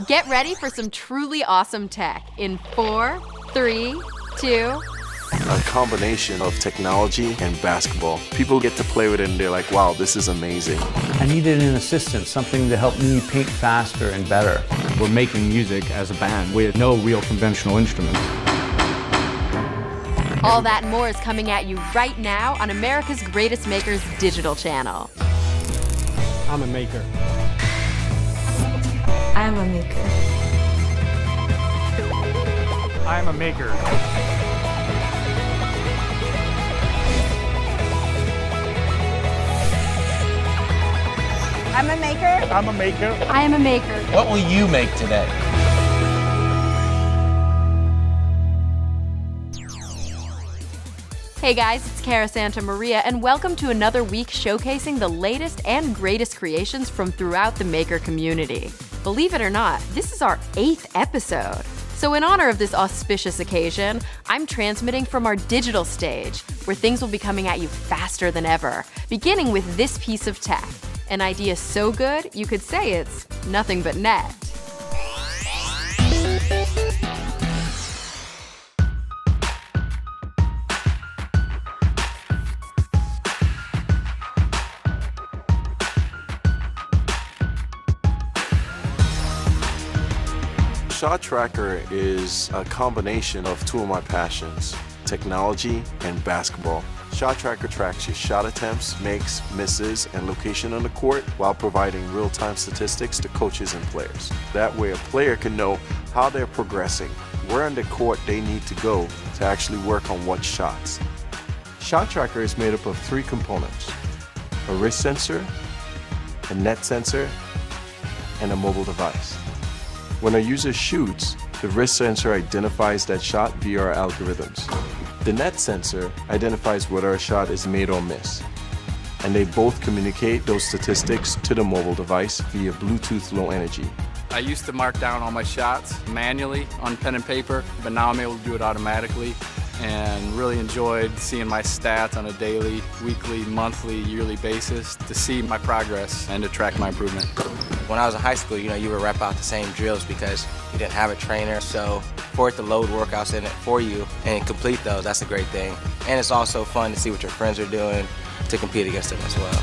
Get ready for some truly awesome tech in 4, 3, 2. A combination of technology and basketball. People get to play with it and they're like, wow, this is amazing. I needed an assistant, something to help me paint faster and better. We're making music as a band with no real conventional instruments. All that and more is coming at you right now on America's Greatest Makers digital channel. I'm a maker. I'm a maker. I'm a maker. I'm a maker. I'm a maker. I am a maker. What will you make today? Hey guys, it's Cara Santa Maria, and welcome to another week showcasing the latest and greatest creations from throughout the maker community. Believe it or not, this is our 8th episode. So in honor of this auspicious occasion, I'm transmitting from our digital stage, where things will be coming at you faster than ever, beginning with this piece of tech. An idea so good, you could say it's nothing but net. Shot Tracker is a combination of two of my passions, technology and basketball. Shot Tracker tracks your shot attempts, makes, misses, and location on the court while providing real-time statistics to coaches and players. That way a player can know how they're progressing, where on the court they need to go to actually work on what shots. Shot Tracker is made up of 3 components: a wrist sensor, a net sensor, and a mobile device. When a user shoots, the wrist sensor identifies that shot via our algorithms. The net sensor identifies whether a shot is made or missed, and they both communicate those statistics to the mobile device via Bluetooth Low Energy. I used to mark down all my shots manually on pen and paper, but now I'm able to do it automatically and really enjoyed seeing my stats on a daily, weekly, monthly, yearly basis to see my progress and to track my improvement. When I was in high school, you would rep out the same drills because you didn't have a trainer, so for it to load workouts in it for you and complete those, that's a great thing. And it's also fun to see what your friends are doing to compete against them as well.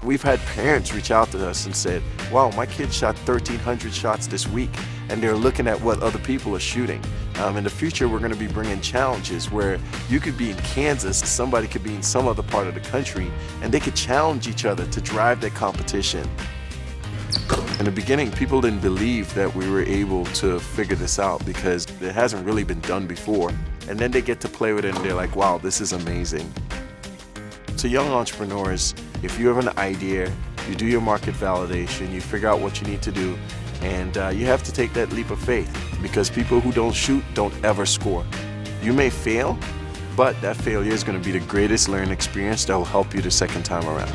We've had parents reach out to us and said, wow, my kid shot 1,300 shots this week, and they're looking at what other people are shooting. In the future, we're going to be bringing challenges where you could be in Kansas, somebody could be in some other part of the country, and they could challenge each other to drive that competition. In the beginning, people didn't believe that we were able to figure this out because it hasn't really been done before. And then they get to play with it and they're like, wow, this is amazing. To young entrepreneurs, if you have an idea, you do your market validation, you figure out what you need to do, and you have to take that leap of faith because people who don't shoot don't ever score. You may fail, but that failure is going to be the greatest learning experience that will help you the second time around.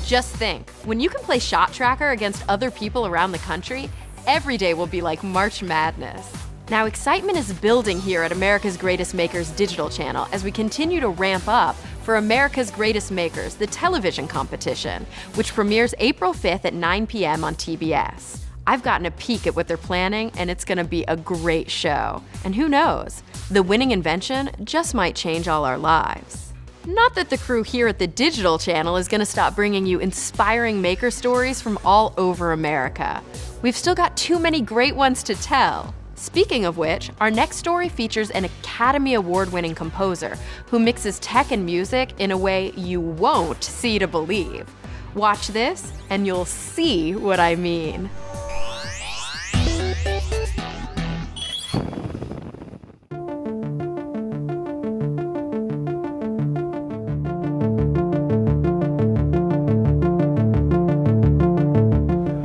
Just think, when you can play Shot Tracker against other people around the country, every day will be like March Madness. Now, excitement is building here at America's Greatest Makers digital channel as we continue to ramp up for America's Greatest Makers, the television competition, which premieres April 5th at 9 p.m. on TBS. I've gotten a peek at what they're planning, and it's gonna be a great show. And who knows, the winning invention just might change all our lives. Not that the crew here at the digital channel is gonna stop bringing you inspiring maker stories from all over America. We've still got too many great ones to tell. Speaking of which, our next story features an Academy Award-winning composer who mixes tech and music in a way you won't see to believe. Watch this, and you'll see what I mean.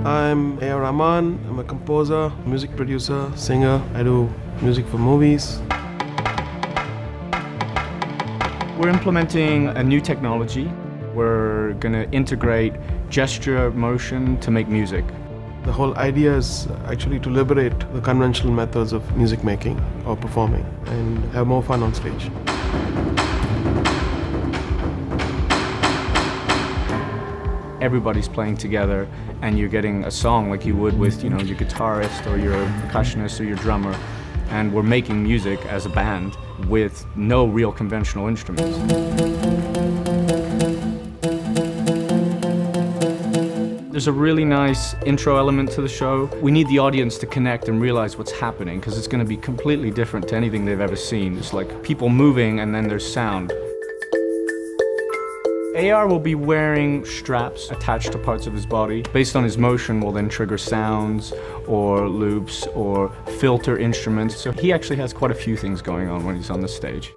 I'm A.R. Rahman. I'm a composer, music producer, singer. I do music for movies. We're implementing a new technology. We're going to integrate gesture motion to make music. The whole idea is actually to liberate the conventional methods of music making or performing and have more fun on stage. Everybody's playing together and you're getting a song like you would with, your guitarist or your percussionist or your drummer. And we're making music as a band with no real conventional instruments. There's a really nice intro element to the show. We need the audience to connect and realize what's happening because it's going to be completely different to anything they've ever seen. It's like people moving and then there's sound. AR will be wearing straps attached to parts of his body. Based on his motion, will then trigger sounds or loops or filter instruments. So he actually has quite a few things going on when he's on the stage.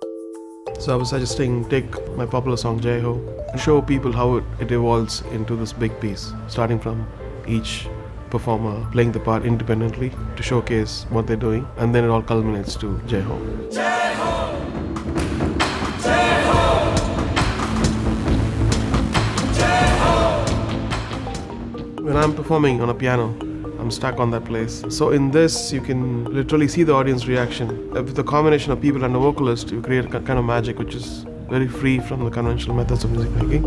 So I was suggesting take my popular song Jai Ho and show people how it evolves into this big piece, starting from each performer playing the part independently to showcase what they're doing, and then it all culminates to Jai Ho. Jai Ho! Jai Ho! When I'm performing on a piano, I'm stuck on that place. So in this, you can literally see the audience reaction. With the combination of people and a vocalist, you create a kind of magic which is very free from the conventional methods of music making.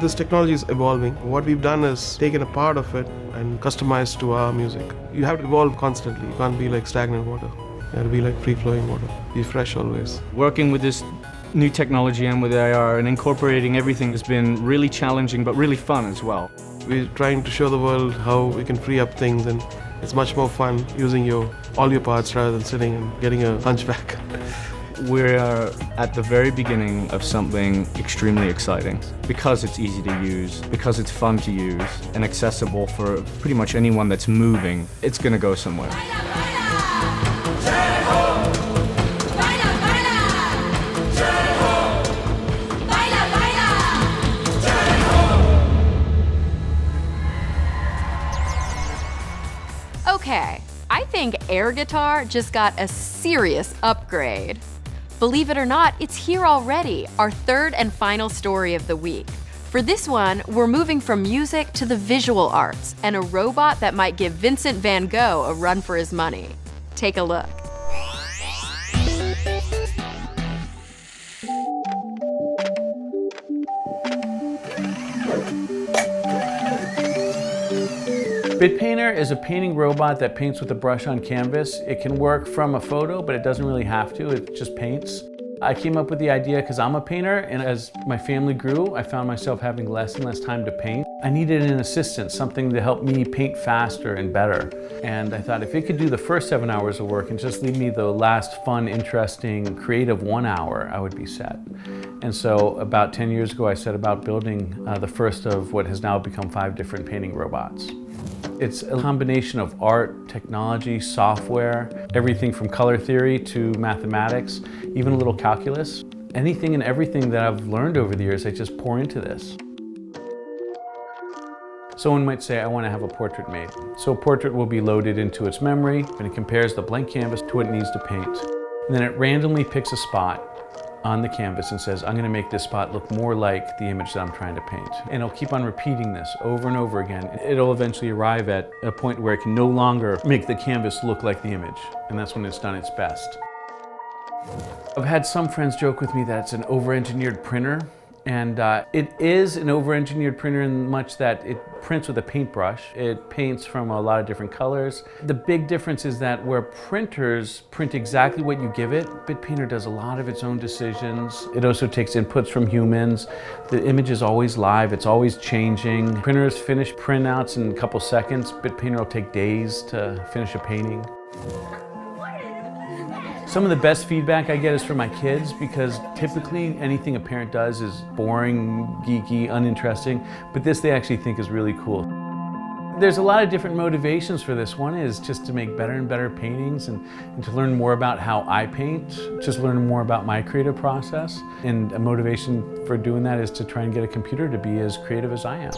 This technology is evolving. What we've done is taken a part of it and customized to our music. You have to evolve constantly. You can't be like stagnant water. You have to be like free-flowing water. Be fresh always. Working with this new technology and with AR and incorporating everything has been really challenging but really fun as well. We're trying to show the world how we can free up things, and it's much more fun using all your parts rather than sitting and getting a hunchback. We're at the very beginning of something extremely exciting because it's easy to use, because it's fun to use and accessible for pretty much anyone that's moving. It's going to go somewhere. Okay, I think air guitar just got a serious upgrade. Believe it or not, it's here already, our third and final story of the week. For this one, we're moving from music to the visual arts and a robot that might give Vincent van Gogh a run for his money. Take a look. BitPainter is a painting robot that paints with a brush on canvas. It can work from a photo, but it doesn't really have to. It just paints. I came up with the idea because I'm a painter, and as my family grew, I found myself having less and less time to paint. I needed an assistant, something to help me paint faster and better. And I thought if it could do the first 7 hours of work and just leave me the last fun, interesting, creative 1 hour, I would be set. And so about 10 years ago, I set about building the first of what has now become 5 different painting robots. It's a combination of art, technology, software, everything from color theory to mathematics, even a little calculus. Anything and everything that I've learned over the years, I just pour into this. Someone might say, I want to have a portrait made. So a portrait will be loaded into its memory, and it compares the blank canvas to what it needs to paint. And then it randomly picks a spot on the canvas and says, I'm going to make this spot look more like the image that I'm trying to paint. And it'll keep on repeating this over and over again. It'll eventually arrive at a point where it can no longer make the canvas look like the image. And that's when it's done its best. I've had some friends joke with me that it's an over-engineered printer. And it is an over-engineered printer in much that it prints with a paintbrush. It paints from a lot of different colors. The big difference is that where printers print exactly what you give it, BitPainter does a lot of its own decisions. It also takes inputs from humans. The image is always live, it's always changing. Printers finish printouts in a couple seconds. BitPainter will take days to finish a painting. Some of the best feedback I get is from my kids, because typically anything a parent does is boring, geeky, uninteresting, but this they actually think is really cool. There's a lot of different motivations for this. One is just to make better and better paintings and to learn more about how I paint, just learn more about my creative process. And a motivation for doing that is to try and get a computer to be as creative as I am.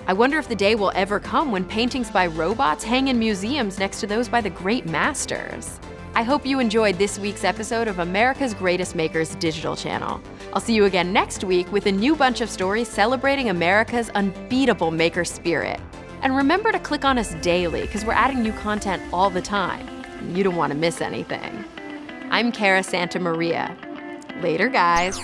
I wonder if the day will ever come when paintings by robots hang in museums next to those by the great masters. I hope you enjoyed this week's episode of America's Greatest Makers digital channel. I'll see you again next week with a new bunch of stories celebrating America's unbeatable maker spirit. And remember to click on us daily, because we're adding new content all the time. You don't want to miss anything. I'm Cara Santa Maria. Later, guys.